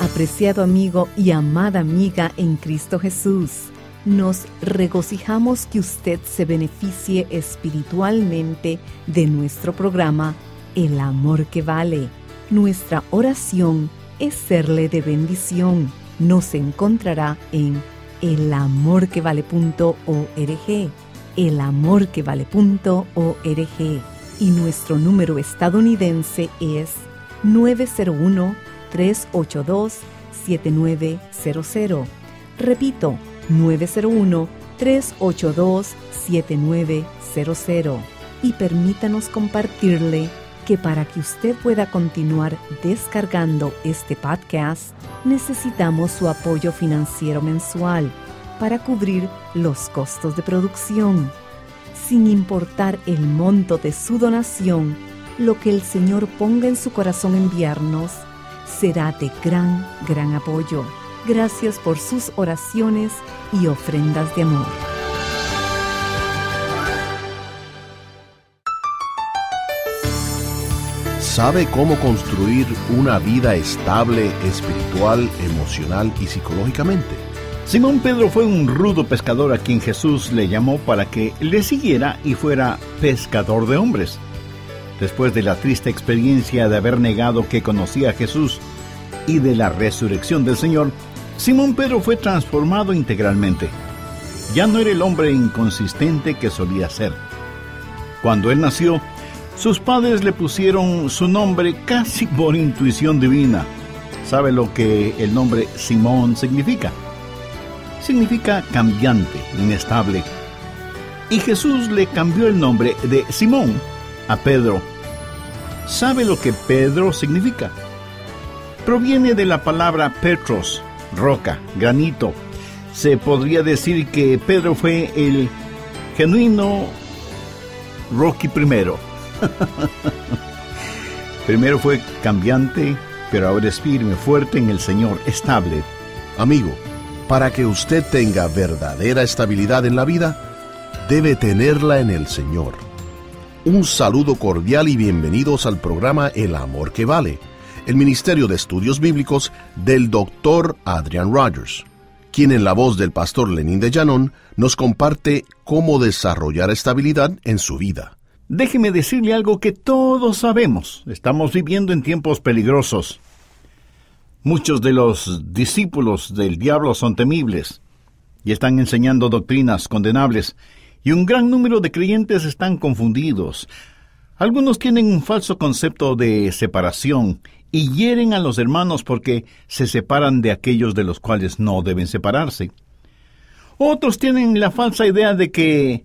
Apreciado amigo y amada amiga en Cristo Jesús, nos regocijamos que usted se beneficie espiritualmente de nuestro programa El Amor que Vale. Nuestra oración es serle de bendición. Nos encontrará en elamorquevale.org, elamorquevale.org, y nuestro número estadounidense es 901-382-7900. Repito, 901-382-7900. Y permítanos compartirle que para que usted pueda continuar descargando este podcast, necesitamos su apoyo financiero mensual para cubrir los costos de producción. Sin importar el monto de su donación, lo que el Señor ponga en su corazón enviarnos será de gran apoyo. Gracias por sus oraciones y ofrendas de amor. ¿Sabe cómo construir una vida estable, espiritual, emocional y psicológicamente? Simón Pedro fue un rudo pescador a quien Jesús le llamó para que le siguiera y fuera pescador de hombres. Después de la triste experiencia de haber negado que conocía a Jesús y de la resurrección del Señor, Simón Pedro fue transformado integralmente. Ya no era el hombre inconsistente que solía ser. Cuando él nació, sus padres le pusieron su nombre casi por intuición divina. ¿Sabe lo que el nombre Simón significa? Significa cambiante, inestable. Y Jesús le cambió el nombre de Simón a Pedro. ¿Sabe lo que Pedro significa? Proviene de la palabra Petros, roca, granito. Se podría decir que Pedro fue el genuino Rocky primero. Primero fue cambiante, pero ahora es firme, fuerte en el Señor, estable. Amigo, para que usted tenga verdadera estabilidad en la vida, debe tenerla en el Señor. Un saludo cordial y bienvenidos al programa El Amor que Vale, el Ministerio de Estudios Bíblicos del Dr. Adrian Rogers, quien en la voz del pastor Lenín de Llanón nos comparte cómo desarrollar estabilidad en su vida. Déjeme decirle algo que todos sabemos. Estamos viviendo en tiempos peligrosos. Muchos de los discípulos del diablo son temibles y están enseñando doctrinas condenables, y un gran número de creyentes están confundidos. Algunos tienen un falso concepto de separación y hieren a los hermanos porque se separan de aquellos de los cuales no deben separarse. Otros tienen la falsa idea de que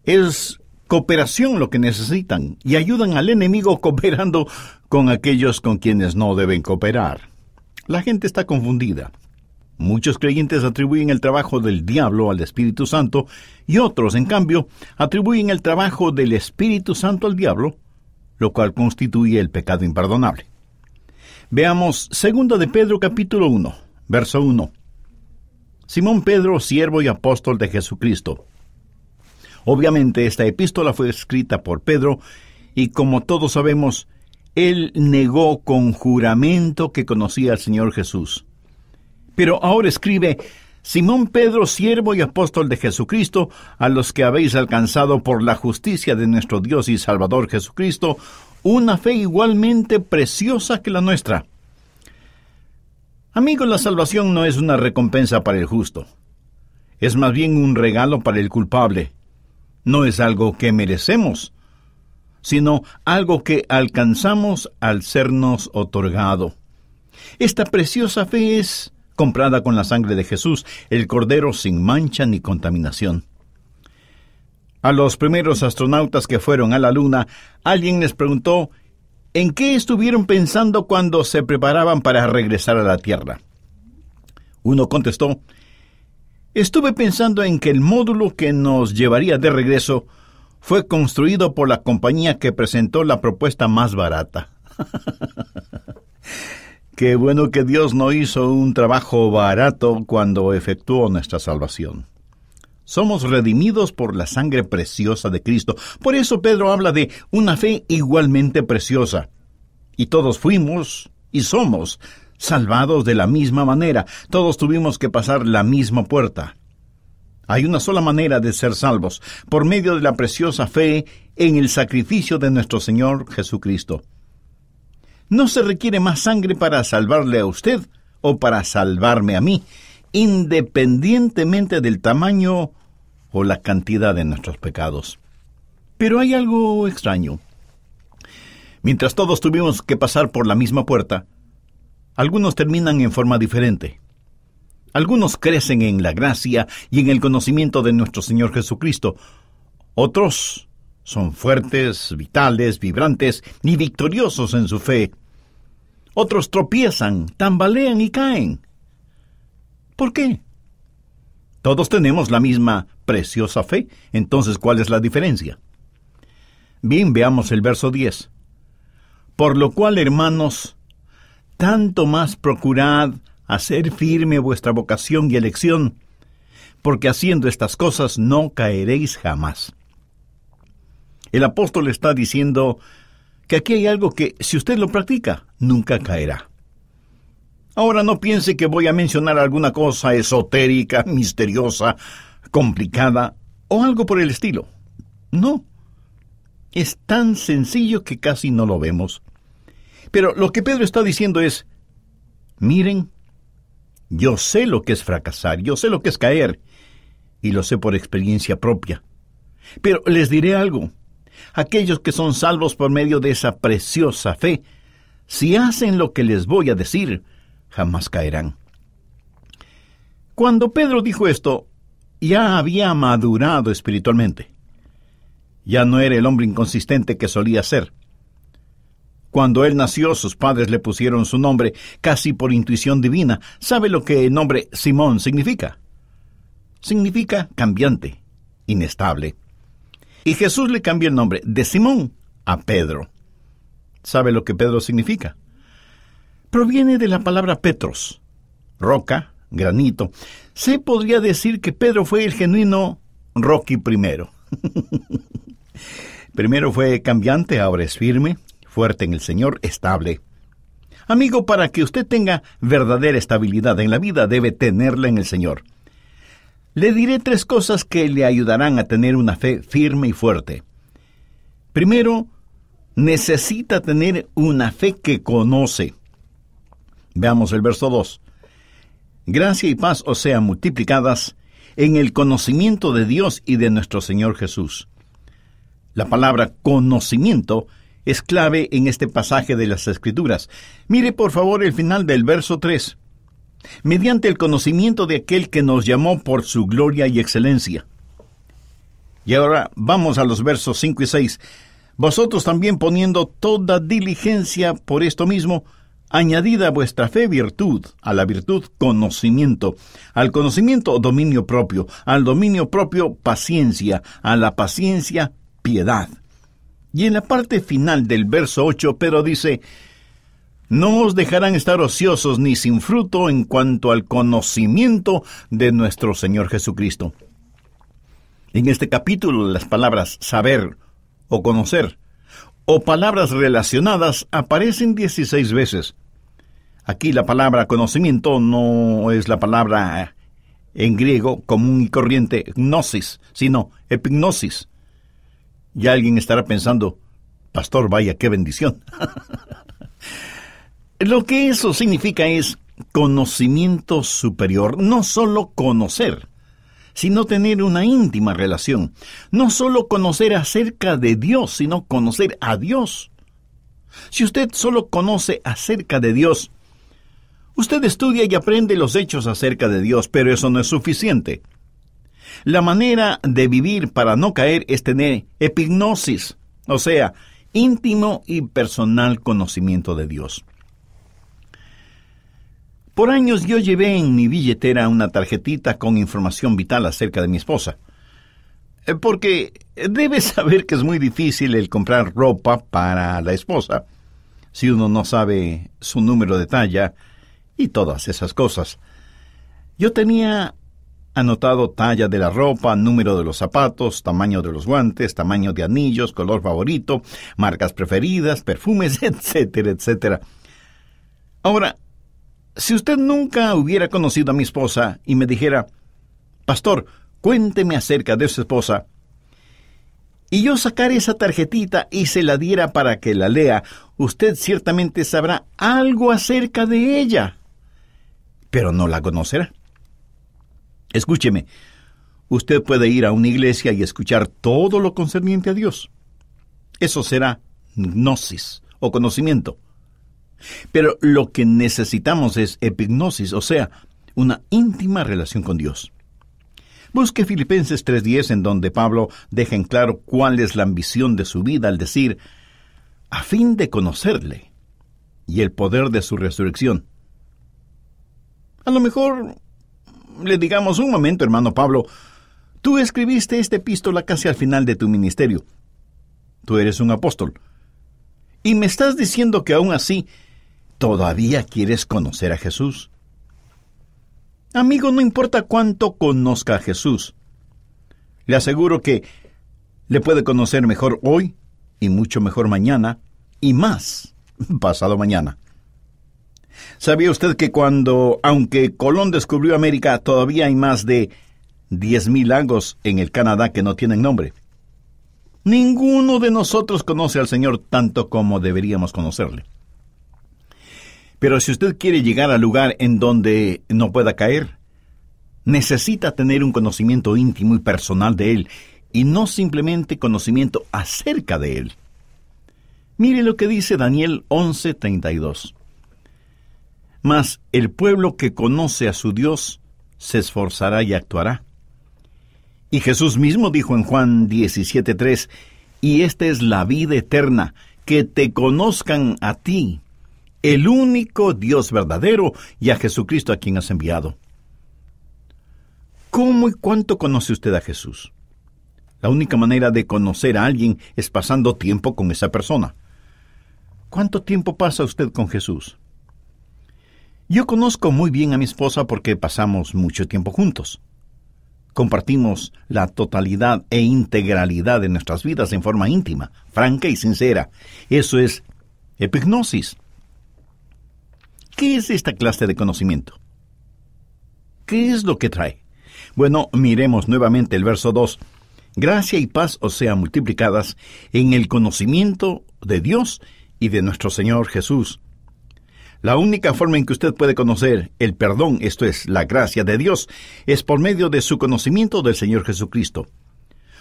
es cooperación lo que necesitan y ayudan al enemigo cooperando con aquellos con quienes no deben cooperar. La gente está confundida. Muchos creyentes atribuyen el trabajo del diablo al Espíritu Santo y otros, en cambio, atribuyen el trabajo del Espíritu Santo al diablo, lo cual constituye el pecado imperdonable. Veamos 2 de Pedro capítulo 1, verso 1. Simón Pedro, siervo y apóstol de Jesucristo. Obviamente esta epístola fue escrita por Pedro y, como todos sabemos, él negó con juramento que conocía al Señor Jesús. Pero ahora escribe: Simón Pedro, siervo y apóstol de Jesucristo, a los que habéis alcanzado por la justicia de nuestro Dios y Salvador Jesucristo, una fe igualmente preciosa que la nuestra. Amigos, la salvación no es una recompensa para el justo. Es más bien un regalo para el culpable. No es algo que merecemos, sino algo que alcanzamos al sernos otorgado. Esta preciosa fe es comprada con la sangre de Jesús, el Cordero sin mancha ni contaminación. A los primeros astronautas que fueron a la Luna, alguien les preguntó ¿en qué estuvieron pensando cuando se preparaban para regresar a la Tierra? Uno contestó: estuve pensando en que el módulo que nos llevaría de regreso fue construido por la compañía que presentó la propuesta más barata. Qué bueno que Dios no hizo un trabajo barato cuando efectuó nuestra salvación. Somos redimidos por la sangre preciosa de Cristo. Por eso Pedro habla de una fe igualmente preciosa. Y todos fuimos y somos salvados de la misma manera. Todos tuvimos que pasar la misma puerta. Hay una sola manera de ser salvos, por medio de la preciosa fe en el sacrificio de nuestro Señor Jesucristo. No se requiere más sangre para salvarle a usted o para salvarme a mí, independientemente del tamaño o la cantidad de nuestros pecados. Pero hay algo extraño. Mientras todos tuvimos que pasar por la misma puerta, algunos terminan en forma diferente. Algunos crecen en la gracia y en el conocimiento de nuestro Señor Jesucristo. Otros son fuertes, vitales, vibrantes y victoriosos en su fe. Otros tropiezan, tambalean y caen. ¿Por qué? Todos tenemos la misma preciosa fe. Entonces, ¿cuál es la diferencia? Bien, veamos el verso 10. Por lo cual, hermanos, tanto más procurad hacer firme vuestra vocación y elección, porque haciendo estas cosas no caeréis jamás. El apóstol está diciendo que aquí hay algo que, si usted lo practica, nunca caerá. Ahora no piense que voy a mencionar alguna cosa esotérica, misteriosa, complicada, o algo por el estilo. No. Es tan sencillo que casi no lo vemos. Pero lo que Pedro está diciendo es, miren, yo sé lo que es fracasar, yo sé lo que es caer, y lo sé por experiencia propia. Pero les diré algo. Aquellos que son salvos por medio de esa preciosa fe, si hacen lo que les voy a decir, jamás caerán. Cuando Pedro dijo esto, ya había madurado espiritualmente. Ya no era el hombre inconsistente que solía ser. Cuando él nació, sus padres le pusieron su nombre casi por intuición divina. ¿Sabe lo que el nombre Simón significa? Significa cambiante, inestable. Y Jesús le cambió el nombre de Simón a Pedro. ¿Sabe lo que Pedro significa? Proviene de la palabra Petros, roca, granito. Se podría decir que Pedro fue el genuino Rocky primero. Primero fue cambiante, ahora es firme, fuerte en el Señor, estable. Amigo, para que usted tenga verdadera estabilidad en la vida, debe tenerla en el Señor. Le diré 3 cosas que le ayudarán a tener una fe firme y fuerte. Primero, necesita tener una fe que conoce. Veamos el verso 2. Gracia y paz os sean multiplicadas en el conocimiento de Dios y de nuestro Señor Jesús. La palabra conocimiento es clave en este pasaje de las Escrituras. Mire por favor el final del verso 3. Mediante el conocimiento de aquel que nos llamó por su gloria y excelencia. Y ahora vamos a los versos 5 y 6. Vosotros también poniendo toda diligencia por esto mismo, añadida a vuestra fe virtud, a la virtud conocimiento, al conocimiento dominio propio, al dominio propio paciencia, a la paciencia piedad. Y en la parte final del verso 8, Pedro dice, no os dejarán estar ociosos ni sin fruto en cuanto al conocimiento de nuestro Señor Jesucristo. En este capítulo las palabras saber o conocer o palabras relacionadas aparecen 16 veces. Aquí la palabra conocimiento no es la palabra en griego común y corriente gnosis, sino epignosis. Y alguien estará pensando, pastor, vaya, qué bendición. Lo que eso significa es conocimiento superior, no solo conocer, sino tener una íntima relación. No solo conocer acerca de Dios, sino conocer a Dios. Si usted solo conoce acerca de Dios, usted estudia y aprende los hechos acerca de Dios, pero eso no es suficiente. La manera de vivir para no caer es tener epignosis, o sea, íntimo y personal conocimiento de Dios. Por años yo llevé en mi billetera una tarjetita con información vital acerca de mi esposa. Porque debe saber que es muy difícil el comprar ropa para la esposa, si uno no sabe su número de talla y todas esas cosas. Yo tenía anotado talla de la ropa, número de los zapatos, tamaño de los guantes, tamaño de anillos, color favorito, marcas preferidas, perfumes, etcétera, etcétera. Ahora, si usted nunca hubiera conocido a mi esposa y me dijera, pastor, cuénteme acerca de su esposa, y yo sacara esa tarjetita y se la diera para que la lea, usted ciertamente sabrá algo acerca de ella, pero no la conocerá. Escúcheme, usted puede ir a una iglesia y escuchar todo lo concerniente a Dios. Eso será gnosis o conocimiento. Pero lo que necesitamos es epignosis, o sea, una íntima relación con Dios. Busque Filipenses 3:10, en donde Pablo deja en claro cuál es la ambición de su vida al decir, a fin de conocerle y el poder de su resurrección. A lo mejor le digamos, un momento, hermano Pablo, tú escribiste esta epístola casi al final de tu ministerio. Tú eres un apóstol. Y me estás diciendo que aún así, ¿todavía quieres conocer a Jesús? Amigo, no importa cuánto conozca a Jesús. Le aseguro que le puede conocer mejor hoy y mucho mejor mañana y más pasado mañana. ¿Sabía usted que aunque Colón descubrió América, todavía hay más de 10,000 lagos en el Canadá que no tienen nombre? Ninguno de nosotros conoce al Señor tanto como deberíamos conocerle. Pero si usted quiere llegar al lugar en donde no pueda caer, necesita tener un conocimiento íntimo y personal de Él, y no simplemente conocimiento acerca de Él. Mire lo que dice Daniel 11:32. Mas el pueblo que conoce a su Dios se esforzará y actuará. Y Jesús mismo dijo en Juan 17:3, y esta es la vida eterna, que te conozcan a ti, el único Dios verdadero, y a Jesucristo a quien has enviado. ¿Cómo y cuánto conoce usted a Jesús? La única manera de conocer a alguien es pasando tiempo con esa persona. ¿Cuánto tiempo pasa usted con Jesús? Yo conozco muy bien a mi esposa porque pasamos mucho tiempo juntos. Compartimos la totalidad e integralidad de nuestras vidas en forma íntima, franca y sincera. Eso es epignosis. ¿Qué es esta clase de conocimiento? ¿Qué es lo que trae? Bueno, miremos nuevamente el verso 2. Gracia y paz os sean multiplicadas en el conocimiento de Dios y de nuestro Señor Jesús. La única forma en que usted puede conocer el perdón, esto es, la gracia de Dios, es por medio de su conocimiento del Señor Jesucristo.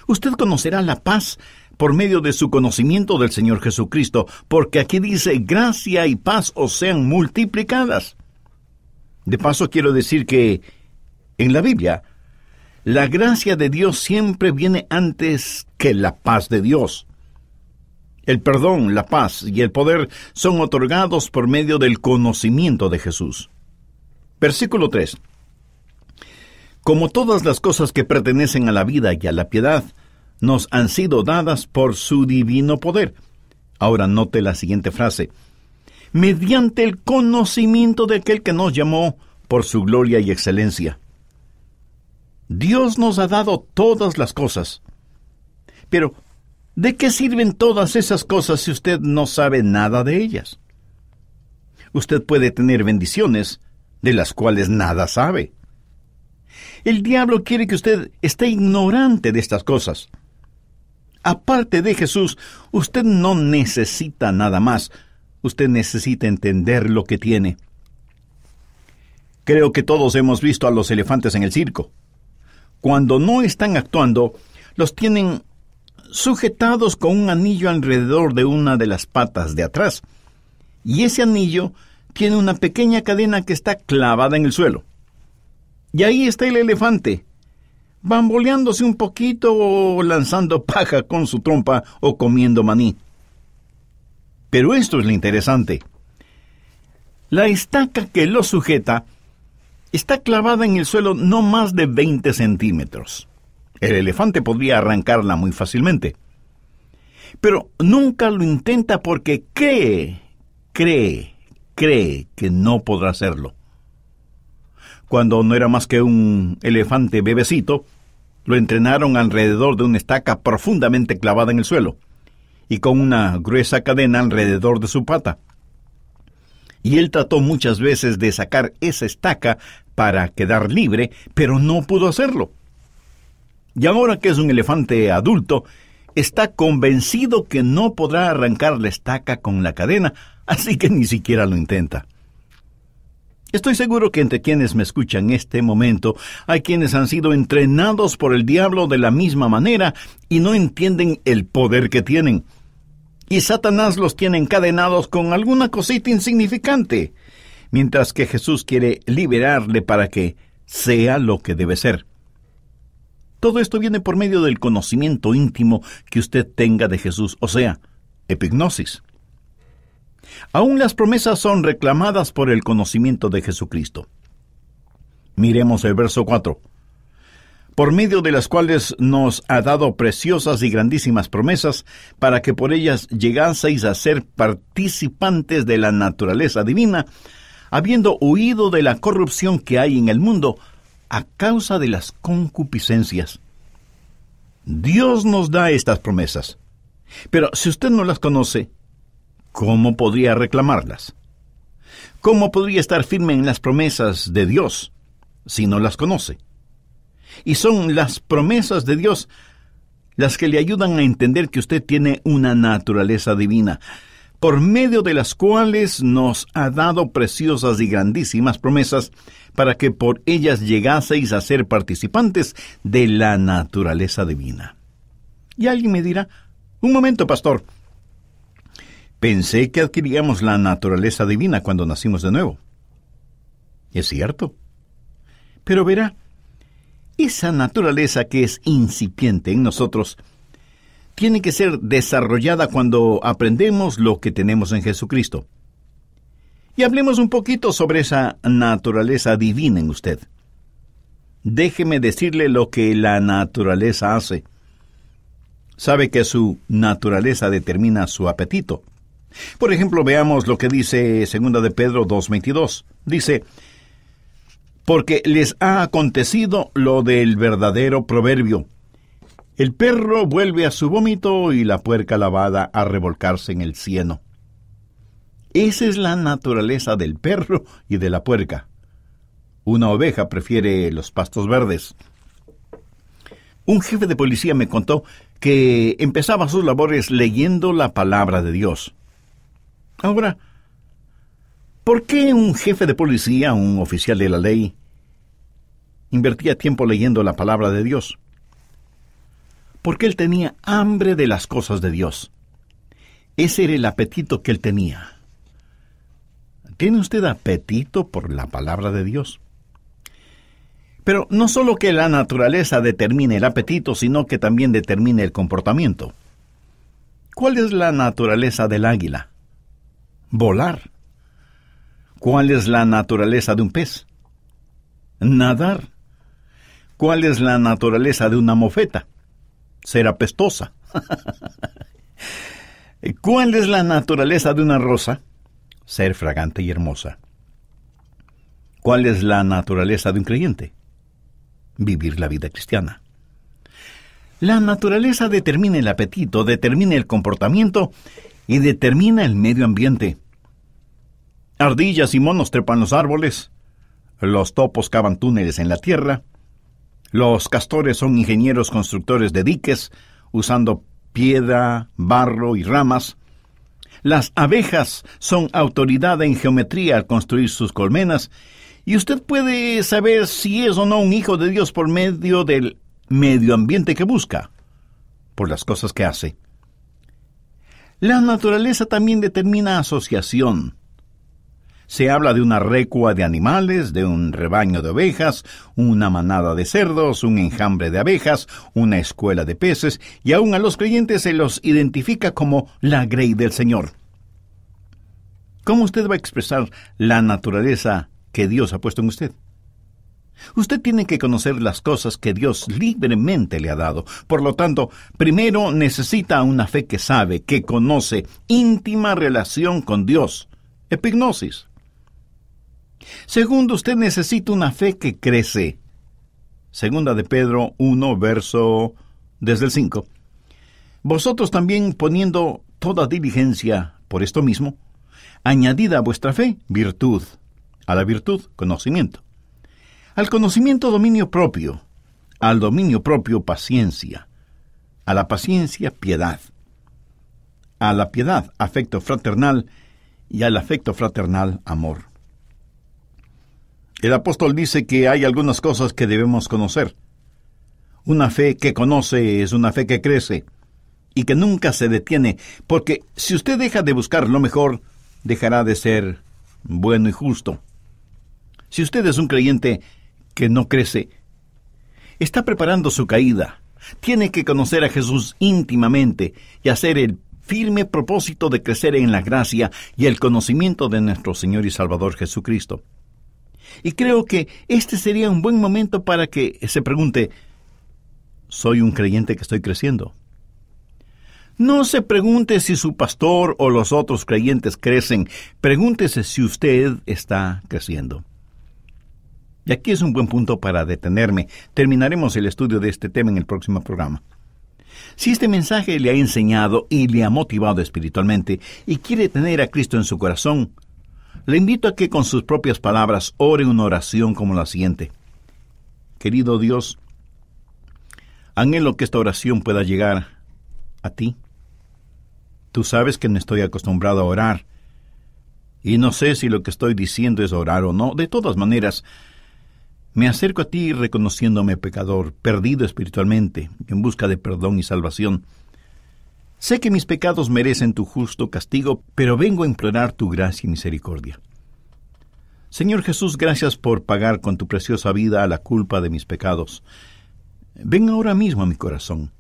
Usted conocerá la paz por medio de su conocimiento del Señor Jesucristo, porque aquí dice, gracia y paz os sean multiplicadas. De paso, quiero decir que en la Biblia, la gracia de Dios siempre viene antes que la paz de Dios. El perdón, la paz y el poder son otorgados por medio del conocimiento de Jesús. Versículo 3. Como todas las cosas que pertenecen a la vida y a la piedad, nos han sido dadas por su divino poder. Ahora note la siguiente frase. Mediante el conocimiento de aquel que nos llamó por su gloria y excelencia. Dios nos ha dado todas las cosas. Pero, ¿de qué sirven todas esas cosas si usted no sabe nada de ellas? Usted puede tener bendiciones de las cuales nada sabe. El diablo quiere que usted esté ignorante de estas cosas. Aparte de Jesús, usted no necesita nada más. Usted necesita entender lo que tiene. Creo que todos hemos visto a los elefantes en el circo. Cuando no están actuando, los tienen sujetados con un anillo alrededor de una de las patas de atrás. Y ese anillo tiene una pequeña cadena que está clavada en el suelo. Y ahí está el elefante, bamboleándose un poquito o lanzando paja con su trompa o comiendo maní. Pero esto es lo interesante. La estaca que lo sujeta está clavada en el suelo no más de 20 centímetros. El elefante podría arrancarla muy fácilmente. Pero nunca lo intenta porque cree que no podrá hacerlo. Cuando no era más que un elefante bebecito, lo entrenaron alrededor de una estaca profundamente clavada en el suelo y con una gruesa cadena alrededor de su pata. Y él trató muchas veces de sacar esa estaca para quedar libre, pero no pudo hacerlo. Y ahora que es un elefante adulto, está convencido que no podrá arrancar la estaca con la cadena, así que ni siquiera lo intenta. Estoy seguro que entre quienes me escuchan en este momento hay quienes han sido entrenados por el diablo de la misma manera y no entienden el poder que tienen. Y Satanás los tiene encadenados con alguna cosita insignificante, mientras que Jesús quiere liberarle para que sea lo que debe ser. Todo esto viene por medio del conocimiento íntimo que usted tenga de Jesús, o sea, epignosis. Aún las promesas son reclamadas por el conocimiento de Jesucristo. Miremos el verso 4. Por medio de las cuales nos ha dado preciosas y grandísimas promesas, para que por ellas llegaseis a ser participantes de la naturaleza divina, habiendo huido de la corrupción que hay en el mundo, a causa de las concupiscencias. Dios nos da estas promesas, pero si usted no las conoce, ¿cómo podría reclamarlas? ¿Cómo podría estar firme en las promesas de Dios si no las conoce? Y son las promesas de Dios las que le ayudan a entender que usted tiene una naturaleza divina, por medio de las cuales nos ha dado preciosas y grandísimas promesas para que por ellas llegaseis a ser participantes de la naturaleza divina. Y alguien me dirá, un momento, pastor, pensé que adquiríamos la naturaleza divina cuando nacimos de nuevo. Es cierto. Pero verá, esa naturaleza que es incipiente en nosotros tiene que ser desarrollada cuando aprendemos lo que tenemos en Jesucristo. Y hablemos un poquito sobre esa naturaleza divina en usted. Déjeme decirle lo que la naturaleza hace. Sabe que su naturaleza determina su apetito. Por ejemplo, veamos lo que dice 2 de Pedro 2:22. Dice, porque les ha acontecido lo del verdadero proverbio. El perro vuelve a su vómito y la puerca lavada a revolcarse en el cieno. Esa es la naturaleza del perro y de la puerca. Una oveja prefiere los pastos verdes. Un jefe de policía me contó que empezaba sus labores leyendo la palabra de Dios. Ahora, ¿por qué un jefe de policía, un oficial de la ley, invertía tiempo leyendo la palabra de Dios? Porque él tenía hambre de las cosas de Dios. Ese era el apetito que él tenía. ¿Tiene usted apetito por la palabra de Dios? Pero no solo que la naturaleza determine el apetito, sino que también determine el comportamiento. ¿Cuál es la naturaleza del águila? Volar. ¿Cuál es la naturaleza de un pez? Nadar. ¿Cuál es la naturaleza de una mofeta? Ser apestosa. ¿Cuál es la naturaleza de una rosa? Ser fragante y hermosa. ¿Cuál es la naturaleza de un creyente? Vivir la vida cristiana. La naturaleza determina el apetito, determina el comportamiento y determina el medio ambiente. Ardillas y monos trepan los árboles, los topos cavan túneles en la tierra, los castores son ingenieros constructores de diques, usando piedra, barro y ramas. Las abejas son autoridad en geometría al construir sus colmenas, y usted puede saber si es o no un hijo de Dios por medio del medio ambiente que busca, por las cosas que hace. La naturaleza también determina asociación. Se habla de una recua de animales, de un rebaño de ovejas, una manada de cerdos, un enjambre de abejas, una escuela de peces, y aún a los creyentes se los identifica como la grey del Señor. ¿Cómo usted va a expresar la naturaleza que Dios ha puesto en usted? Usted tiene que conocer las cosas que Dios libremente le ha dado. Por lo tanto, primero necesita una fe que sabe, que conoce, íntima relación con Dios, epignosis. Segundo, usted necesita una fe que crece. 2 de Pedro 1, verso desde el 5. Vosotros también, poniendo toda diligencia por esto mismo, Añadida a vuestra fe, virtud. A la virtud, conocimiento. Al conocimiento, dominio propio. Al dominio propio, paciencia. A la paciencia, piedad. A la piedad, afecto fraternal. Y al afecto fraternal, amor. El apóstol dice que hay algunas cosas que debemos conocer. Una fe que conoce es una fe que crece y que nunca se detiene, porque si usted deja de buscar lo mejor, dejará de ser bueno y justo. Si usted es un creyente que no crece, está preparando su caída. Tiene que conocer a Jesús íntimamente y hacer el firme propósito de crecer en la gracia y el conocimiento de nuestro Señor y Salvador Jesucristo. Y creo que este sería un buen momento para que se pregunte, ¿soy un creyente que estoy creciendo? No se pregunte si su pastor o los otros creyentes crecen. Pregúntese si usted está creciendo. Y aquí es un buen punto para detenerme. Terminaremos el estudio de este tema en el próximo programa. Si este mensaje le ha enseñado y le ha motivado espiritualmente y quiere tener a Cristo en su corazón, le invito a que con sus propias palabras ore una oración como la siguiente. Querido Dios, anhelo que esta oración pueda llegar a ti. Tú sabes que no estoy acostumbrado a orar, y no sé si lo que estoy diciendo es orar o no. De todas maneras, me acerco a ti reconociéndome pecador, perdido espiritualmente, en busca de perdón y salvación. Sé que mis pecados merecen tu justo castigo, pero vengo a implorar tu gracia y misericordia. Señor Jesús, gracias por pagar con tu preciosa vida la culpa de mis pecados. Ven ahora mismo a mi corazón.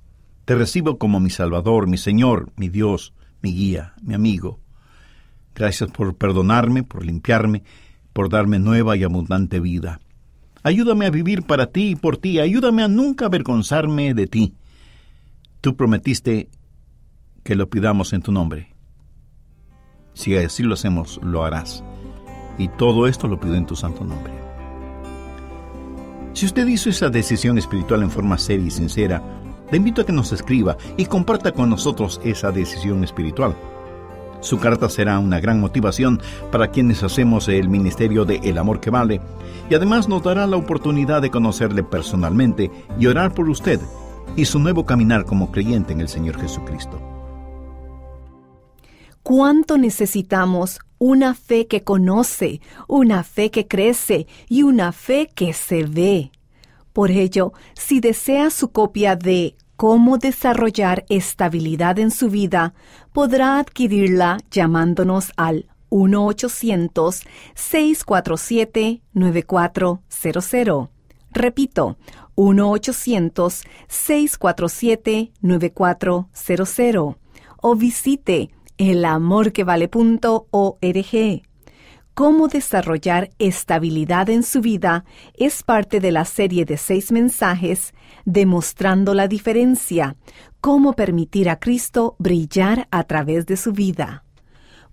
Te recibo como mi Salvador, mi Señor, mi Dios, mi guía, mi amigo. Gracias por perdonarme, por limpiarme, por darme nueva y abundante vida. Ayúdame a vivir para ti y por ti. Ayúdame a nunca avergonzarme de ti. Tú prometiste que lo pidamos en tu nombre. Si así lo hacemos, lo harás. Y todo esto lo pido en tu santo nombre. Si usted hizo esa decisión espiritual en forma seria y sincera, le invito a que nos escriba y comparta con nosotros esa decisión espiritual. Su carta será una gran motivación para quienes hacemos el ministerio de El Amor que Vale, y además nos dará la oportunidad de conocerle personalmente y orar por usted y su nuevo caminar como creyente en el Señor Jesucristo. ¿Cuánto necesitamos una fe que conoce, una fe que crece y una fe que se ve? Por ello, si desea su copia de Cómo desarrollar estabilidad en su vida, podrá adquirirla llamándonos al 1-800-647-9400. Repito, 1-800-647-9400. O visite elamorquevale.org. Cómo desarrollar estabilidad en su vida es parte de la serie de 6 mensajes demostrando la diferencia, cómo permitir a Cristo brillar a través de su vida.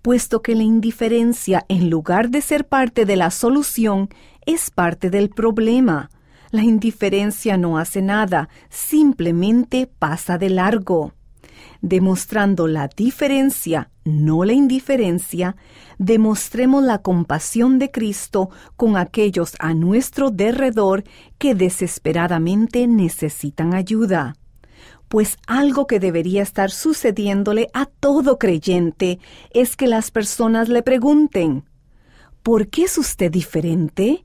Puesto que la indiferencia, en lugar de ser parte de la solución, es parte del problema. La indiferencia no hace nada, simplemente pasa de largo. Demostrando la diferencia, no la indiferencia, demostremos la compasión de Cristo con aquellos a nuestro derredor que desesperadamente necesitan ayuda. Pues algo que debería estar sucediéndole a todo creyente es que las personas le pregunten, ¿por qué es usted diferente?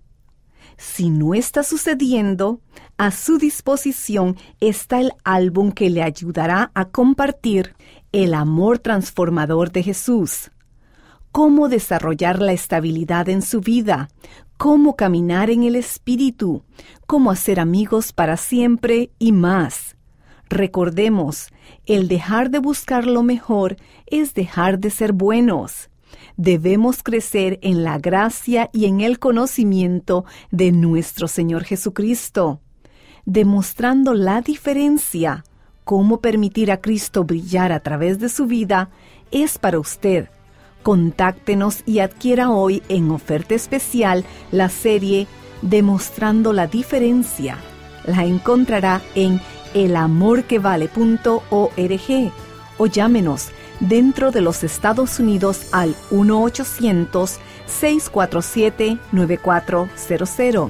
Si no está sucediendo, a su disposición está el álbum que le ayudará a compartir el amor transformador de Jesús. Cómo desarrollar la estabilidad en su vida, cómo caminar en el Espíritu, cómo hacer amigos para siempre y más. Recordemos, el dejar de buscar lo mejor es dejar de ser buenos. Debemos crecer en la gracia y en el conocimiento de nuestro Señor Jesucristo, demostrando la diferencia. Cómo permitir a Cristo brillar a través de su vida es para usted. Contáctenos y adquiera hoy en oferta especial la serie Demostrando la Diferencia. La encontrará en elamorquevale.org o llámenos dentro de los Estados Unidos al 1-800-647-9400.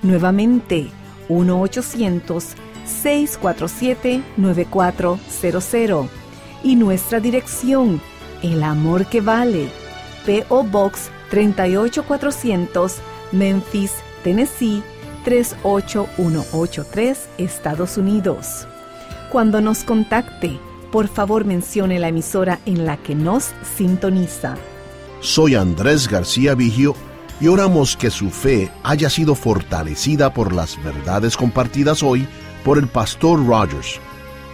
Nuevamente, 1-800-647-9400. Y nuestra dirección, El Amor que Vale, P.O. Box 38400, Memphis, Tennessee 38183, Estados Unidos. Cuando nos contacte, por favor mencione la emisora en la que nos sintoniza. Soy Andrés García Vigio y oramos que su fe haya sido fortalecida por las verdades compartidas hoy por el Pastor Rogers.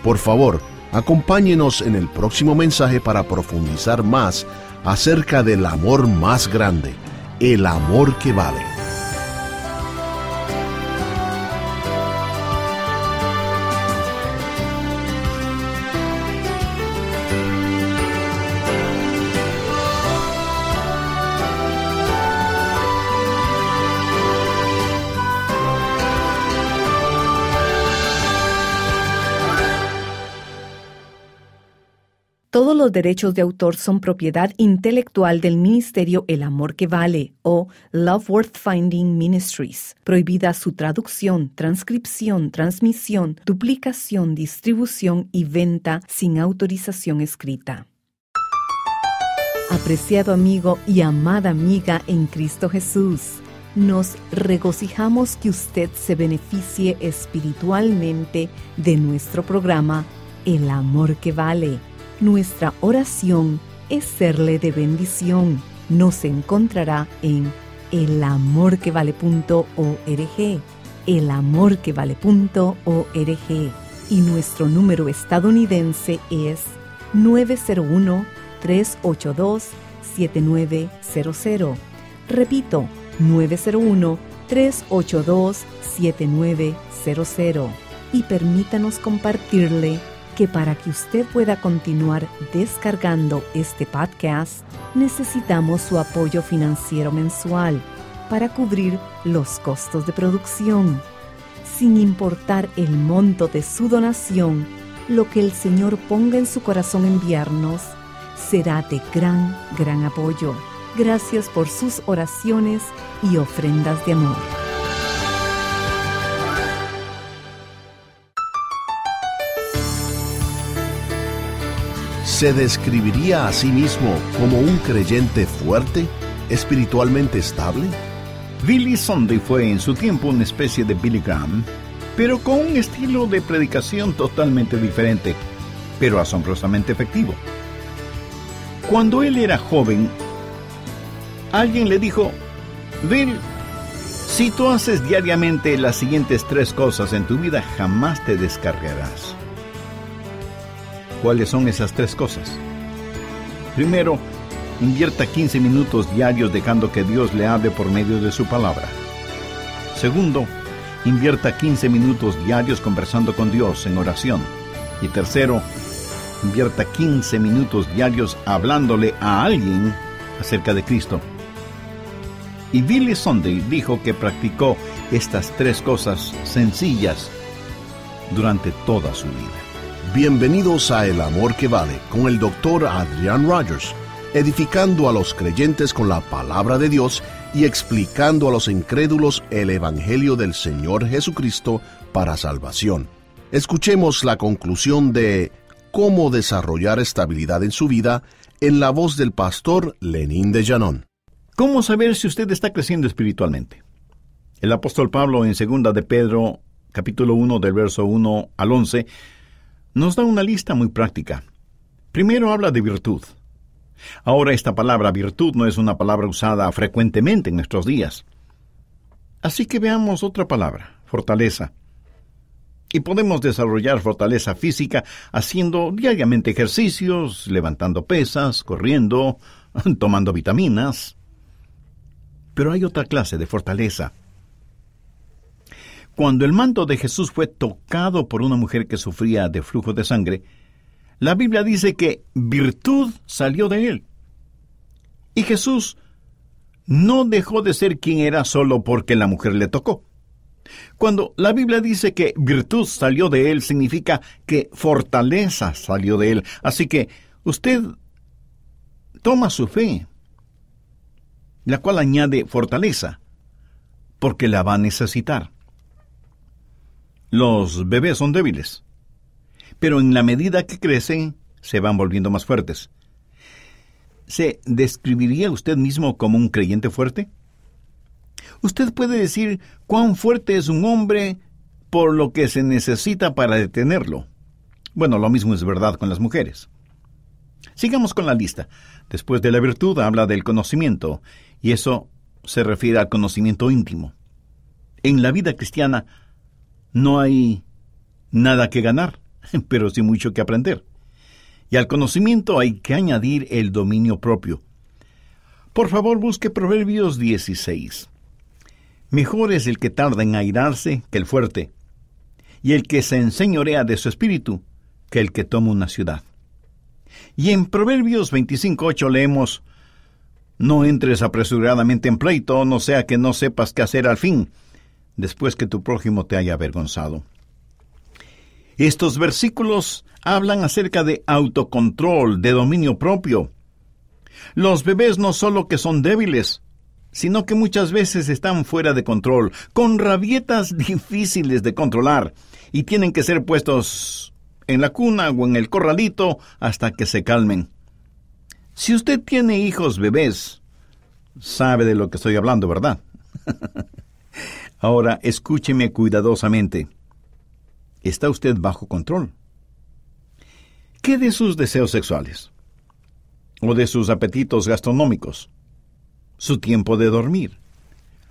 Por favor, acompáñenos en el próximo mensaje para profundizar más acerca del amor más grande, el amor que vale. Todos los derechos de autor son propiedad intelectual del Ministerio El Amor que Vale o Love Worth Finding Ministries. Prohibida su traducción, transcripción, transmisión, duplicación, distribución y venta sin autorización escrita. Apreciado amigo y amada amiga en Cristo Jesús, nos regocijamos que usted se beneficie espiritualmente de nuestro programa El Amor que Vale. Nuestra oración es serle de bendición. Nos encontrará en elamorquevale.org, elamorquevale.org, y nuestro número estadounidense es 901-382-7900. Repito, 901-382-7900. Y permítanos compartirle que para que usted pueda continuar descargando este podcast, necesitamos su apoyo financiero mensual para cubrir los costos de producción. Sin importar el monto de su donación, lo que el Señor ponga en su corazón enviarnos será de gran apoyo. Gracias por sus oraciones y ofrendas de amor. ¿Se describiría a sí mismo como un creyente fuerte, espiritualmente estable? Billy Sunday fue en su tiempo una especie de Billy Graham, pero con un estilo de predicación totalmente diferente, pero asombrosamente efectivo. Cuando él era joven, alguien le dijo: Bill, si tú haces diariamente las siguientes 3 cosas en tu vida, jamás te descargarás. ¿Cuáles son esas 3 cosas? Primero, invierta 15 minutos diarios dejando que Dios le hable por medio de su palabra. Segundo, invierta 15 minutos diarios conversando con Dios en oración. Y tercero, invierta 15 minutos diarios hablándole a alguien acerca de Cristo. Y Billy Sunday dijo que practicó estas 3 cosas sencillas durante toda su vida. Bienvenidos a El Amor que Vale con el Dr. Adrian Rogers, edificando a los creyentes con la palabra de Dios y explicando a los incrédulos el Evangelio del Señor Jesucristo para salvación. Escuchemos la conclusión de Cómo desarrollar estabilidad en su vida en la voz del pastor Lenín de Llanón. ¿Cómo saber si usted está creciendo espiritualmente? El apóstol Pablo en 2 de Pedro, capítulo 1, del verso 1 al 11, nos da una lista muy práctica. Primero habla de virtud. Ahora, esta palabra virtud no es una palabra usada frecuentemente en nuestros días. Así que veamos otra palabra, fortaleza. Y podemos desarrollar fortaleza física haciendo diariamente ejercicios, levantando pesas, corriendo, tomando vitaminas. Pero hay otra clase de fortaleza. Cuando el manto de Jesús fue tocado por una mujer que sufría de flujo de sangre, la Biblia dice que virtud salió de él. Y Jesús no dejó de ser quien era solo porque la mujer le tocó. Cuando la Biblia dice que virtud salió de él, significa que fortaleza salió de él. Así que usted toma su fe, la cual añade fortaleza, porque la va a necesitar. Los bebés son débiles, pero en la medida que crecen, se van volviendo más fuertes. ¿Se describiría usted mismo como un creyente fuerte? Usted puede decir cuán fuerte es un hombre por lo que se necesita para detenerlo. Bueno, lo mismo es verdad con las mujeres. Sigamos con la lista. Después de la virtud habla del conocimiento, y eso se refiere al conocimiento íntimo. En la vida cristiana no hay nada que ganar, pero sí mucho que aprender. Y al conocimiento hay que añadir el dominio propio. Por favor, busque Proverbios 16. Mejor es el que tarda en airarse que el fuerte, y el que se enseñorea de su espíritu que el que toma una ciudad. Y en Proverbios 25:8 leemos: no entres apresuradamente en pleito, no sea que no sepas qué hacer al fin, después que tu prójimo te haya avergonzado. Estos versículos hablan acerca de autocontrol, de dominio propio. Los bebés no solo que son débiles, sino que muchas veces están fuera de control, con rabietas difíciles de controlar, y tienen que ser puestos en la cuna o en el corralito hasta que se calmen. Si usted tiene hijos bebés, sabe de lo que estoy hablando, ¿verdad? Ahora, escúcheme cuidadosamente. ¿Está usted bajo control? ¿Qué de sus deseos sexuales? ¿O de sus apetitos gastronómicos? ¿Su tiempo de dormir?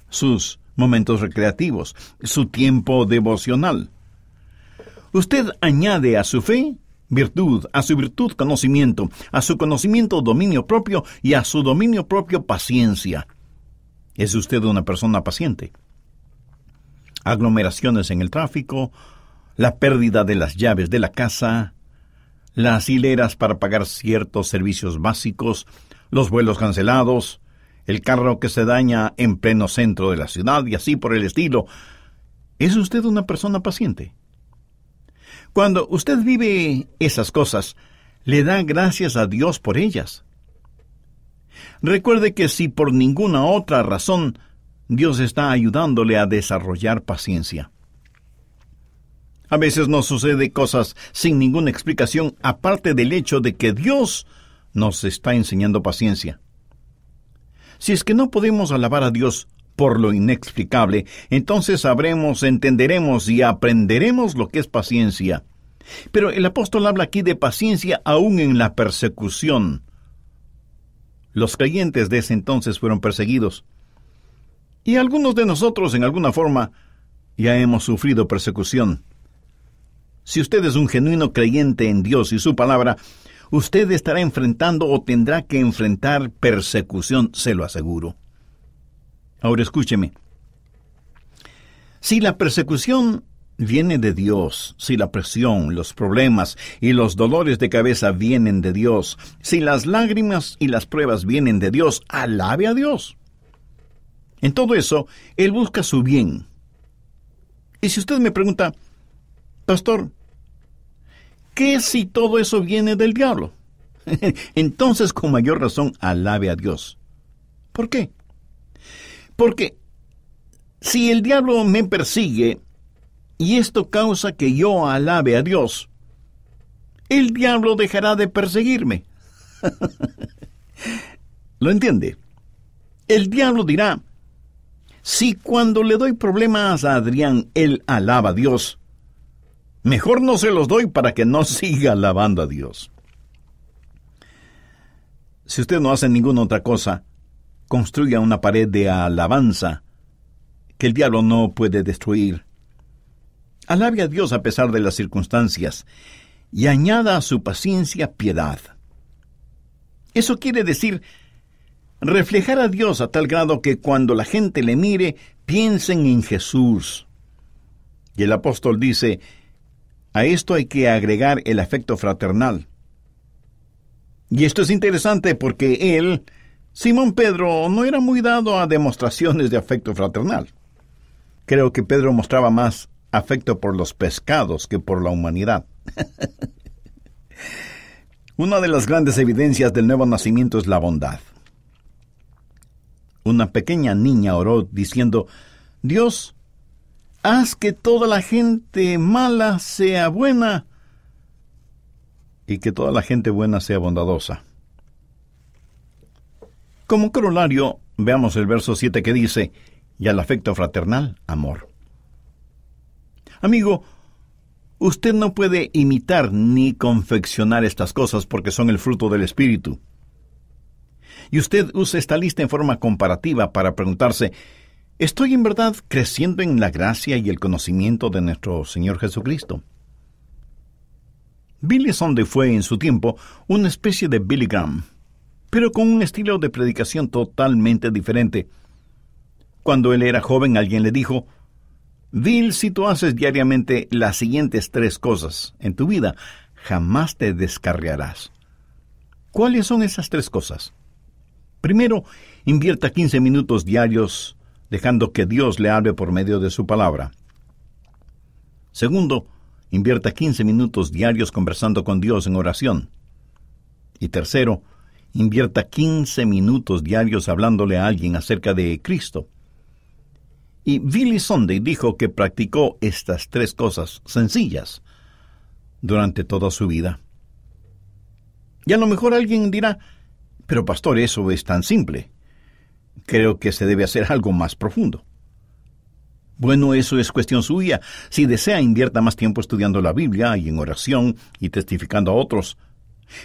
¿Sus momentos recreativos? ¿Su tiempo devocional? Usted añade a su fe virtud, a su virtud conocimiento, a su conocimiento dominio propio y a su dominio propio paciencia. ¿Es usted una persona paciente? Aglomeraciones en el tráfico, la pérdida de las llaves de la casa, las hileras para pagar ciertos servicios básicos, los vuelos cancelados, el carro que se daña en pleno centro de la ciudad y así por el estilo. ¿Es usted una persona paciente? Cuando usted vive esas cosas, le da gracias a Dios por ellas. Recuerde que si por ninguna otra razón, Dios está ayudándole a desarrollar paciencia. A veces nos sucede cosas sin ninguna explicación, aparte del hecho de que Dios nos está enseñando paciencia. Si es que no podemos alabar a Dios por lo inexplicable, entonces sabremos, entenderemos y aprenderemos lo que es paciencia. Pero el apóstol habla aquí de paciencia aún en la persecución. Los creyentes de ese entonces fueron perseguidos. Y algunos de nosotros, en alguna forma, ya hemos sufrido persecución. Si usted es un genuino creyente en Dios y su palabra, usted estará enfrentando o tendrá que enfrentar persecución, se lo aseguro. Ahora escúcheme. Si la persecución viene de Dios, si la presión, los problemas y los dolores de cabeza vienen de Dios, si las lágrimas y las pruebas vienen de Dios, alabe a Dios. En todo eso, Él busca su bien. Y si usted me pregunta, pastor, ¿qué si todo eso viene del diablo? Entonces, con mayor razón, alabe a Dios. ¿Por qué? Porque si el diablo me persigue y esto causa que yo alabe a Dios, el diablo dejará de perseguirme. ¿Lo entiende? El diablo dirá, si cuando le doy problemas a Adrián, él alaba a Dios, mejor no se los doy para que no siga alabando a Dios. Si usted no hace ninguna otra cosa, construya una pared de alabanza que el diablo no puede destruir. Alabe a Dios a pesar de las circunstancias y añada a su paciencia piedad. Eso quiere decir reflejar a Dios a tal grado que cuando la gente le mire, piensen en Jesús. Y el apóstol dice, a esto hay que agregar el afecto fraternal. Y esto es interesante porque él, Simón Pedro, no era muy dado a demostraciones de afecto fraternal. Creo que Pedro mostraba más afecto por los pescados que por la humanidad. Una de las grandes evidencias del nuevo nacimiento es la bondad. Una pequeña niña oró diciendo: Dios, haz que toda la gente mala sea buena y que toda la gente buena sea bondadosa. Como corolario, veamos el verso 7 que dice: y al afecto fraternal, amor. Amigo, usted no puede imitar ni confeccionar estas cosas porque son el fruto del Espíritu. Y usted usa esta lista en forma comparativa para preguntarse: ¿estoy en verdad creciendo en la gracia y el conocimiento de nuestro Señor Jesucristo? Billy Sunday fue en su tiempo una especie de Billy Graham, pero con un estilo de predicación totalmente diferente. Cuando él era joven, alguien le dijo: Bill, si tú haces diariamente las siguientes 3 cosas en tu vida, jamás te descarriarás. ¿Cuáles son esas 3 cosas? Primero, invierta 15 minutos diarios dejando que Dios le hable por medio de su palabra. Segundo, invierta 15 minutos diarios conversando con Dios en oración. Y tercero, invierta 15 minutos diarios hablándole a alguien acerca de Cristo. Y Billy Sunday dijo que practicó estas 3 cosas sencillas durante toda su vida. Y a lo mejor alguien dirá: pero pastor, eso es tan simple. Creo que se debe hacer algo más profundo. Bueno, eso es cuestión suya. Si desea, invierta más tiempo estudiando la Biblia y en oración y testificando a otros.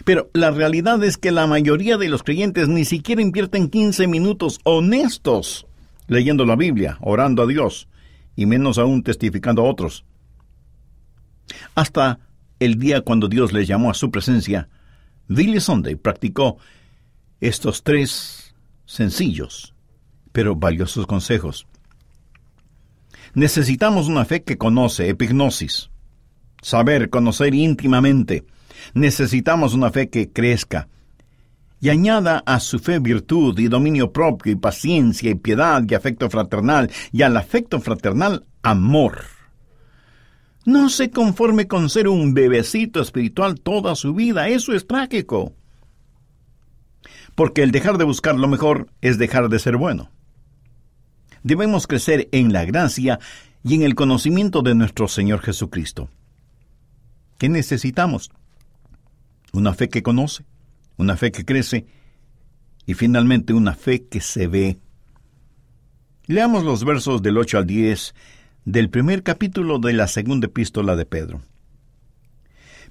Pero la realidad es que la mayoría de los creyentes ni siquiera invierten 15 minutos honestos leyendo la Biblia, orando a Dios, y menos aún testificando a otros. Hasta el día cuando Dios les llamó a su presencia, Billy Sunday practicó estos 3 sencillos, pero valiosos consejos. Necesitamos una fe que conoce, epignosis, saber, conocer íntimamente. Necesitamos una fe que crezca, y añada a su fe virtud y dominio propio y paciencia y piedad y afecto fraternal, y al afecto fraternal amor. No se conforme con ser un bebecito espiritual toda su vida. Eso es trágico. Porque el dejar de buscar lo mejor es dejar de ser bueno. Debemos crecer en la gracia y en el conocimiento de nuestro Señor Jesucristo. ¿Qué necesitamos? Una fe que conoce, una fe que crece y finalmente una fe que se ve. Leamos los versos del 8 al 10 del primer capítulo de la segunda epístola de Pedro.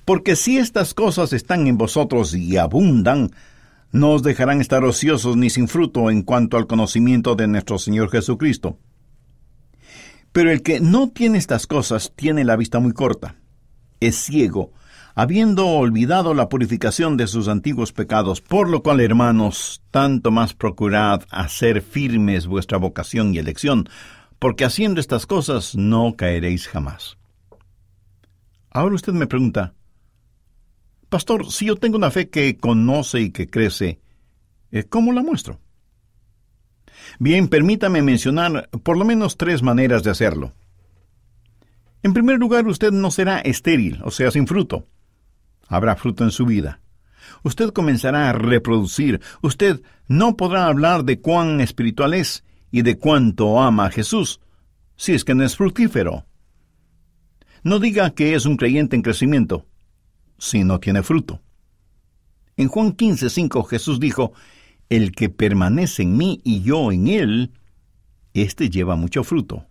Porque si estas cosas están en vosotros y abundan, no os dejarán estar ociosos ni sin fruto en cuanto al conocimiento de nuestro Señor Jesucristo. Pero el que no tiene estas cosas tiene la vista muy corta, es ciego, habiendo olvidado la purificación de sus antiguos pecados, por lo cual, hermanos, tanto más procurad hacer firmes vuestra vocación y elección, porque haciendo estas cosas no caeréis jamás. Ahora usted me pregunta: pastor, si yo tengo una fe que conoce y que crece, ¿cómo la muestro? Bien, permítame mencionar por lo menos 3 maneras de hacerlo. En primer lugar, usted no será estéril, o sea, sin fruto. Habrá fruto en su vida. Usted comenzará a reproducir. Usted no podrá hablar de cuán espiritual es y de cuánto ama a Jesús, si es que no es fructífero. No diga que es un creyente en crecimiento, si no tiene fruto. En Juan 15:5 Jesús dijo: el que permanece en mí y yo en él, éste lleva mucho fruto.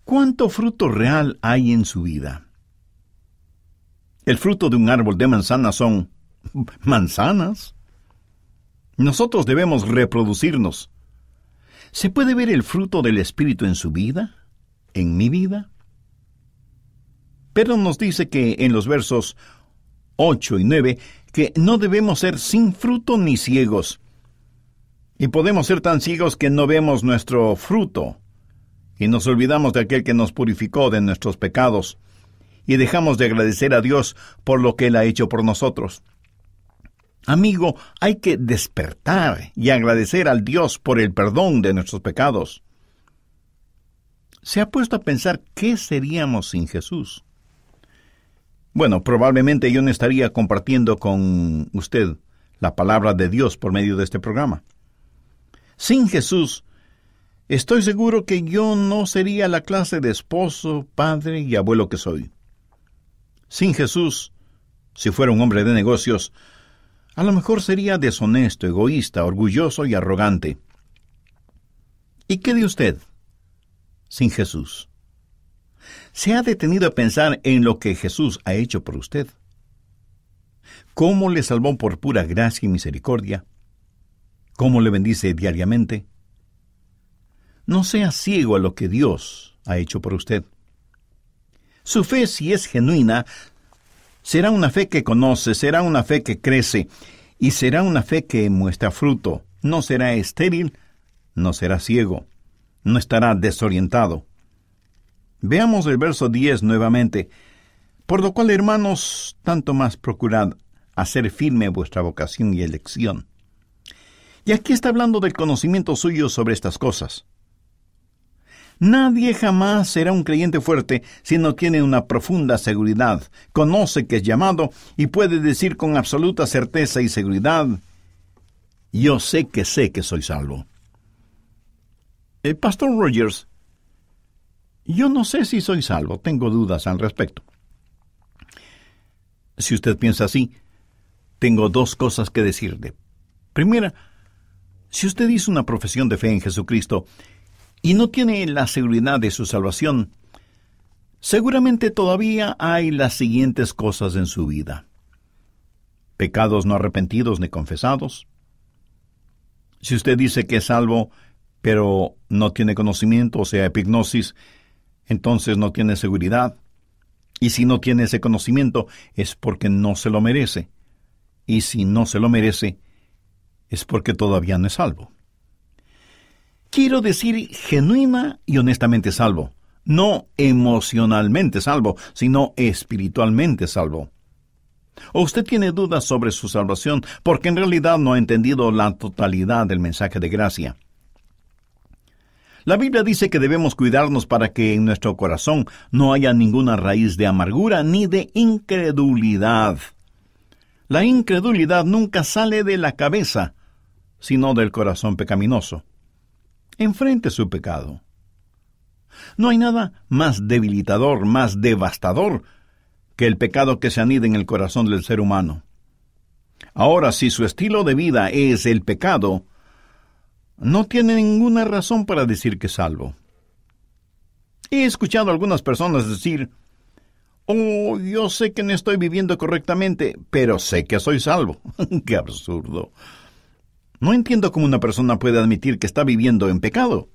¿Cuánto fruto real hay en su vida? El fruto de un árbol de manzanas son manzanas. Nosotros debemos reproducirnos. ¿Se puede ver el fruto del Espíritu en su vida? ¿En mi vida? Pedro nos dice que en los versos 8 y 9 que no debemos ser sin fruto ni ciegos. Y podemos ser tan ciegos que no vemos nuestro fruto y nos olvidamos de aquel que nos purificó de nuestros pecados y dejamos de agradecer a Dios por lo que Él ha hecho por nosotros. Amigo, hay que despertar y agradecer al Dios por el perdón de nuestros pecados. ¿Se ha puesto a pensar qué seríamos sin Jesús? Bueno, probablemente yo no estaría compartiendo con usted la palabra de Dios por medio de este programa. Sin Jesús, estoy seguro que yo no sería la clase de esposo, padre y abuelo que soy. Sin Jesús, si fuera un hombre de negocios, a lo mejor sería deshonesto, egoísta, orgulloso y arrogante. ¿Y qué de usted sin Jesús? ¿Se ha detenido a pensar en lo que Jesús ha hecho por usted? ¿Cómo le salvó por pura gracia y misericordia? ¿Cómo le bendice diariamente? No sea ciego a lo que Dios ha hecho por usted. Su fe, si es genuina, será una fe que conoce, será una fe que crece, y será una fe que muestra fruto. No será estéril, no será ciego, no estará desorientado. Veamos el verso 10 nuevamente. Por lo cual, hermanos, tanto más procurad hacer firme vuestra vocación y elección. Y aquí está hablando del conocimiento suyo sobre estas cosas. Nadie jamás será un creyente fuerte si no tiene una profunda seguridad, conoce que es llamado y puede decir con absoluta certeza y seguridad: yo sé que soy salvo. Pastor Rogers, yo no sé si soy salvo, tengo dudas al respecto. Si usted piensa así, tengo dos cosas que decirle. Primera, si usted hizo una profesión de fe en Jesucristo y no tiene la seguridad de su salvación, seguramente todavía hay las siguientes cosas en su vida: pecados no arrepentidos ni confesados. Si usted dice que es salvo, pero no tiene conocimiento, o sea, epignosis, entonces no tiene seguridad. Y si no tiene ese conocimiento, es porque no se lo merece. Y si no se lo merece, es porque todavía no es salvo. Quiero decir genuina y honestamente salvo. No emocionalmente salvo, sino espiritualmente salvo. O usted tiene dudas sobre su salvación porque en realidad no ha entendido la totalidad del mensaje de gracia. La Biblia dice que debemos cuidarnos para que en nuestro corazón no haya ninguna raíz de amargura ni de incredulidad. La incredulidad nunca sale de la cabeza, sino del corazón pecaminoso. Enfrente su pecado. No hay nada más debilitador, más devastador que el pecado que se anida en el corazón del ser humano. Ahora, si su estilo de vida es el pecado, no tiene ninguna razón para decir que es salvo. He escuchado a algunas personas decir: oh, yo sé que no estoy viviendo correctamente, pero sé que soy salvo. ¡Qué absurdo! No entiendo cómo una persona puede admitir que está viviendo en pecado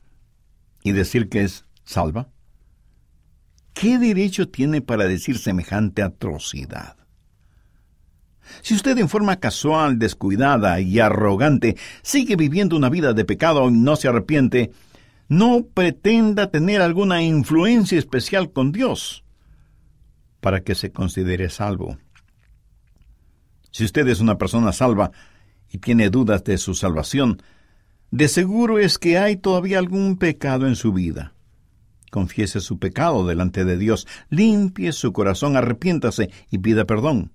y decir que es salva. ¿Qué derecho tiene para decir semejante atrocidad? Si usted en forma casual, descuidada y arrogante sigue viviendo una vida de pecado y no se arrepiente, no pretenda tener alguna influencia especial con Dios para que se considere salvo. Si usted es una persona salva y tiene dudas de su salvación, de seguro es que hay todavía algún pecado en su vida. Confiese su pecado delante de Dios, limpie su corazón, arrepiéntase y pida perdón.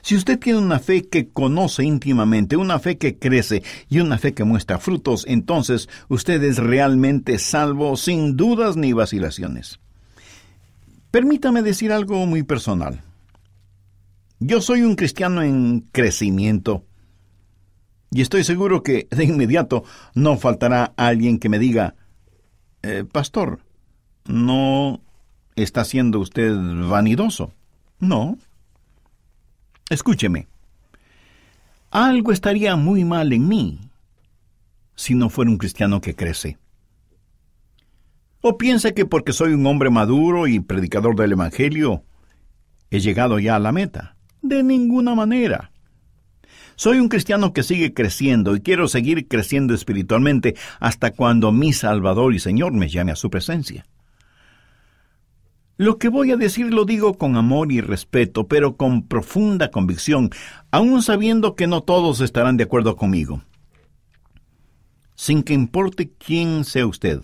Si usted tiene una fe que conoce íntimamente, una fe que crece y una fe que muestra frutos, entonces usted es realmente salvo sin dudas ni vacilaciones. Permítame decir algo muy personal. Yo soy un cristiano en crecimiento y estoy seguro que de inmediato no faltará alguien que me diga: pastor, ¿no está siendo usted vanidoso? No. Escúcheme, algo estaría muy mal en mí si no fuera un cristiano que crece. ¿O piensa que porque soy un hombre maduro y predicador del Evangelio, he llegado ya a la meta? De ninguna manera. Soy un cristiano que sigue creciendo y quiero seguir creciendo espiritualmente hasta cuando mi Salvador y Señor me llame a su presencia. Lo que voy a decir lo digo con amor y respeto, pero con profunda convicción, aun sabiendo que no todos estarán de acuerdo conmigo. Sin que importe quién sea usted,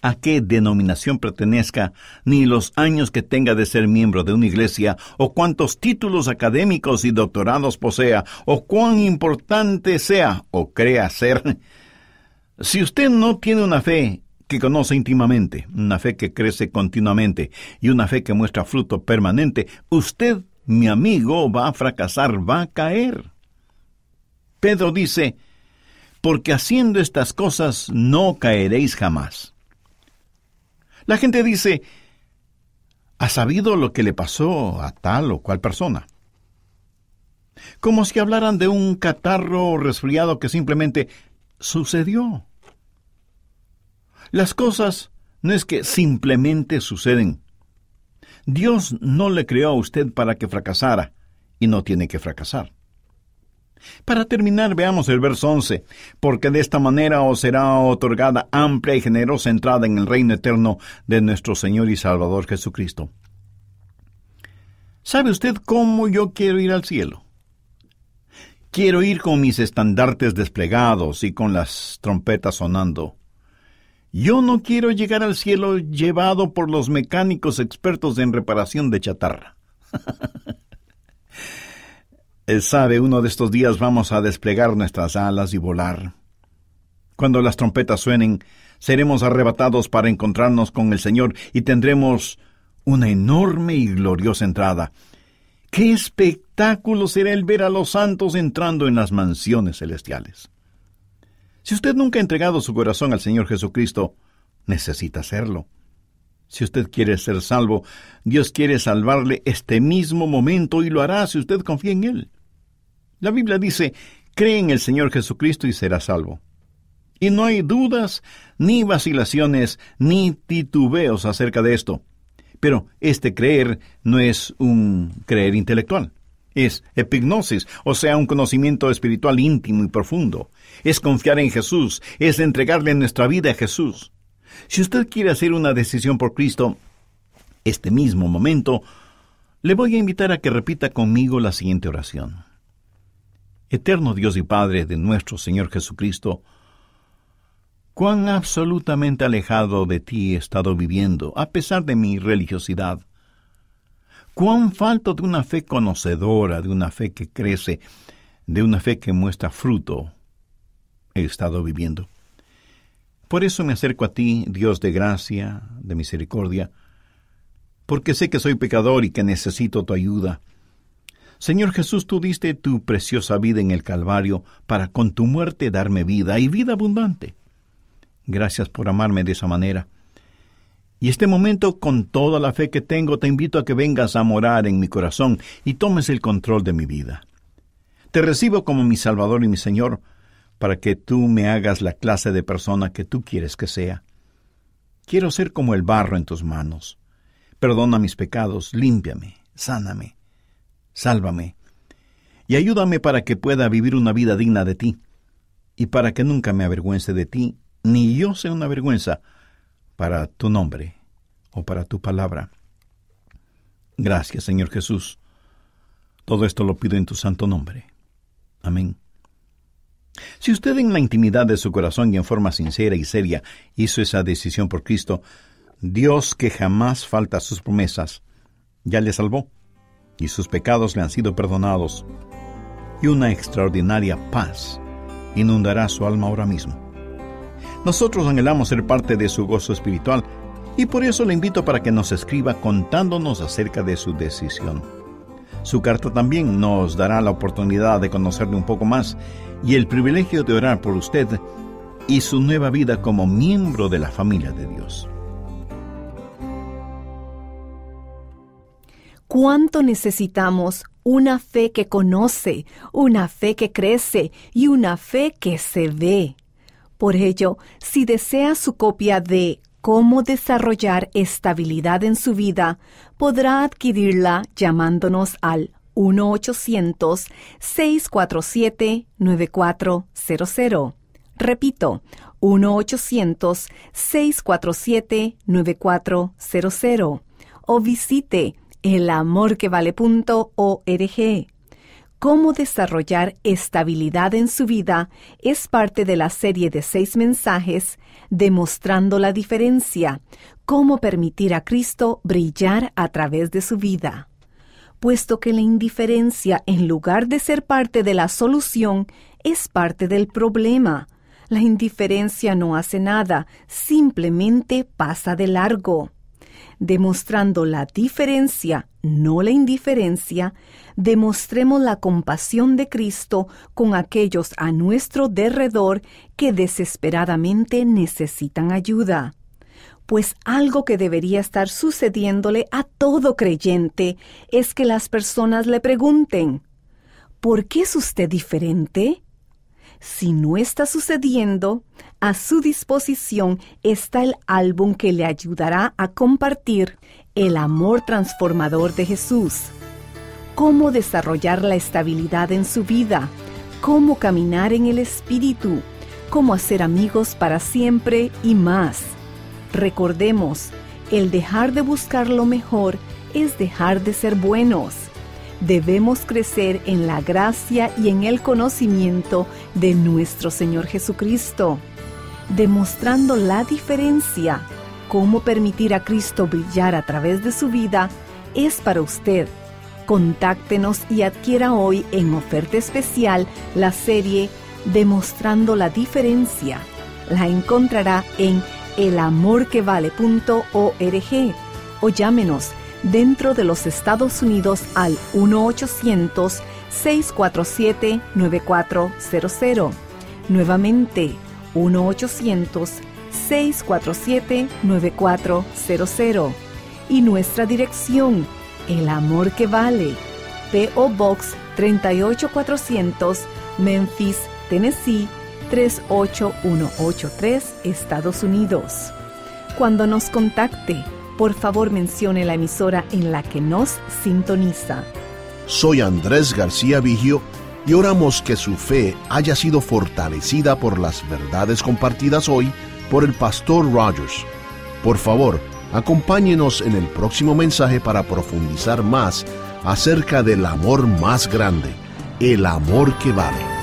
a qué denominación pertenezca, ni los años que tenga de ser miembro de una iglesia, o cuántos títulos académicos y doctorados posea, o cuán importante sea o crea ser. Si usted no tiene una fe que conoce íntimamente, una fe que crece continuamente y una fe que muestra fruto permanente, usted, mi amigo, va a fracasar, va a caer. Pedro dice, porque haciendo estas cosas no caeréis jamás. La gente dice, ¿has sabido lo que le pasó a tal o cual persona? Como si hablaran de un catarro o resfriado que simplemente sucedió. Las cosas no es que simplemente suceden. Dios no le creó a usted para que fracasara, y no tiene que fracasar. Para terminar, veamos el verso 11. Porque de esta manera os será otorgada amplia y generosa entrada en el reino eterno de nuestro Señor y Salvador Jesucristo. ¿Sabe usted cómo yo quiero ir al cielo? Quiero ir con mis estandartes desplegados y con las trompetas sonando. Yo no quiero llegar al cielo llevado por los mecánicos expertos en reparación de chatarra. Sabe, uno de estos días vamos a desplegar nuestras alas y volar. Cuando las trompetas suenen, seremos arrebatados para encontrarnos con el Señor y tendremos una enorme y gloriosa entrada. ¡Qué espectáculo será el ver a los santos entrando en las mansiones celestiales! Si usted nunca ha entregado su corazón al Señor Jesucristo, necesita hacerlo. Si usted quiere ser salvo, Dios quiere salvarle este mismo momento y lo hará si usted confía en Él. La Biblia dice, cree en el Señor Jesucristo y será salvo. Y no hay dudas, ni vacilaciones, ni titubeos acerca de esto. Pero este creer no es un creer intelectual. Es epignosis, o sea, un conocimiento espiritual íntimo y profundo. Es confiar en Jesús, es entregarle nuestra vida a Jesús. Si usted quiere hacer una decisión por Cristo, este mismo momento, le voy a invitar a que repita conmigo la siguiente oración. Eterno Dios y Padre de nuestro Señor Jesucristo, cuán absolutamente alejado de ti he estado viviendo, a pesar de mi religiosidad. Cuán falto de una fe conocedora, de una fe que crece, de una fe que muestra fruto, he estado viviendo. Por eso me acerco a ti, Dios de gracia, de misericordia, porque sé que soy pecador y que necesito tu ayuda. Señor Jesús, tú diste tu preciosa vida en el Calvario para con tu muerte darme vida y vida abundante. Gracias por amarme de esa manera. Y este momento, con toda la fe que tengo, te invito a que vengas a morar en mi corazón y tomes el control de mi vida. Te recibo como mi Salvador y mi Señor, para que tú me hagas la clase de persona que tú quieres que sea. Quiero ser como el barro en tus manos. Perdona mis pecados, límpiame, sáname, sálvame, y ayúdame para que pueda vivir una vida digna de ti, y para que nunca me avergüence de ti, ni yo sea una vergüenza para tu nombre o para tu palabra. Gracias, Señor Jesús. Todo esto lo pido en tu santo nombre. Amén. Si usted en la intimidad de su corazón y en forma sincera y seria hizo esa decisión por Cristo, Dios, que jamás falta a sus promesas, ya le salvó, y sus pecados le han sido perdonados, y una extraordinaria paz inundará su alma ahora mismo. Nosotros anhelamos ser parte de su gozo espiritual, y por eso le invito para que nos escriba contándonos acerca de su decisión. Su carta también nos dará la oportunidad de conocerle un poco más y el privilegio de orar por usted y su nueva vida como miembro de la familia de Dios. ¿Cuánto necesitamos una fe que conoce, una fe que crece y una fe que se ve? Por ello, si desea su copia de Cómo desarrollar estabilidad en su vida, podrá adquirirla llamándonos al 1-800-647-9400. Repito, 1-800-647-9400. O visite elamorquevale.org. Cómo desarrollar estabilidad en su vida es parte de la serie de 6 mensajes demostrando la diferencia, cómo permitir a Cristo brillar a través de su vida. Puesto que la indiferencia, en lugar de ser parte de la solución, es parte del problema. La indiferencia no hace nada, simplemente pasa de largo. Demostrando la diferencia, no la indiferencia, demostremos la compasión de Cristo con aquellos a nuestro derredor que desesperadamente necesitan ayuda. Pues algo que debería estar sucediéndole a todo creyente es que las personas le pregunten, ¿por qué es usted diferente? Si no está sucediendo, a su disposición está el álbum que le ayudará a compartir el amor transformador de Jesús. Cómo desarrollar la estabilidad en su vida, cómo caminar en el Espíritu, cómo hacer amigos para siempre y más. Recordemos, el dejar de buscar lo mejor es dejar de ser buenos. Debemos crecer en la gracia y en el conocimiento de nuestro Señor Jesucristo, demostrando la diferencia. Cómo permitir a Cristo brillar a través de su vida es para usted. Contáctenos y adquiera hoy en oferta especial la serie Demostrando la Diferencia. La encontrará en elamorquevale.org o llámenos dentro de los Estados Unidos al 1-800-647-9400. Nuevamente, 1-800-647-9400. Y nuestra dirección, El Amor que Vale, P.O. Box 38400, Memphis, Tennessee 38183, Estados Unidos. Cuando nos contacte, por favor mencione la emisora en la que nos sintoniza. Soy Andrés García Vigio y oramos que su fe haya sido fortalecida por las verdades compartidas hoy por el Pastor Rogers. Por favor, acompáñenos en el próximo mensaje para profundizar más acerca del amor más grande, el amor que vale.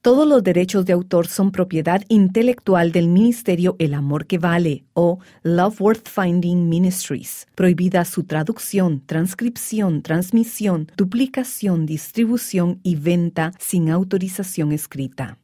Todos los derechos de autor son propiedad intelectual del Ministerio El Amor que Vale o Love Worth Finding Ministries. Prohibida su traducción, transcripción, transmisión, duplicación, distribución y venta sin autorización escrita.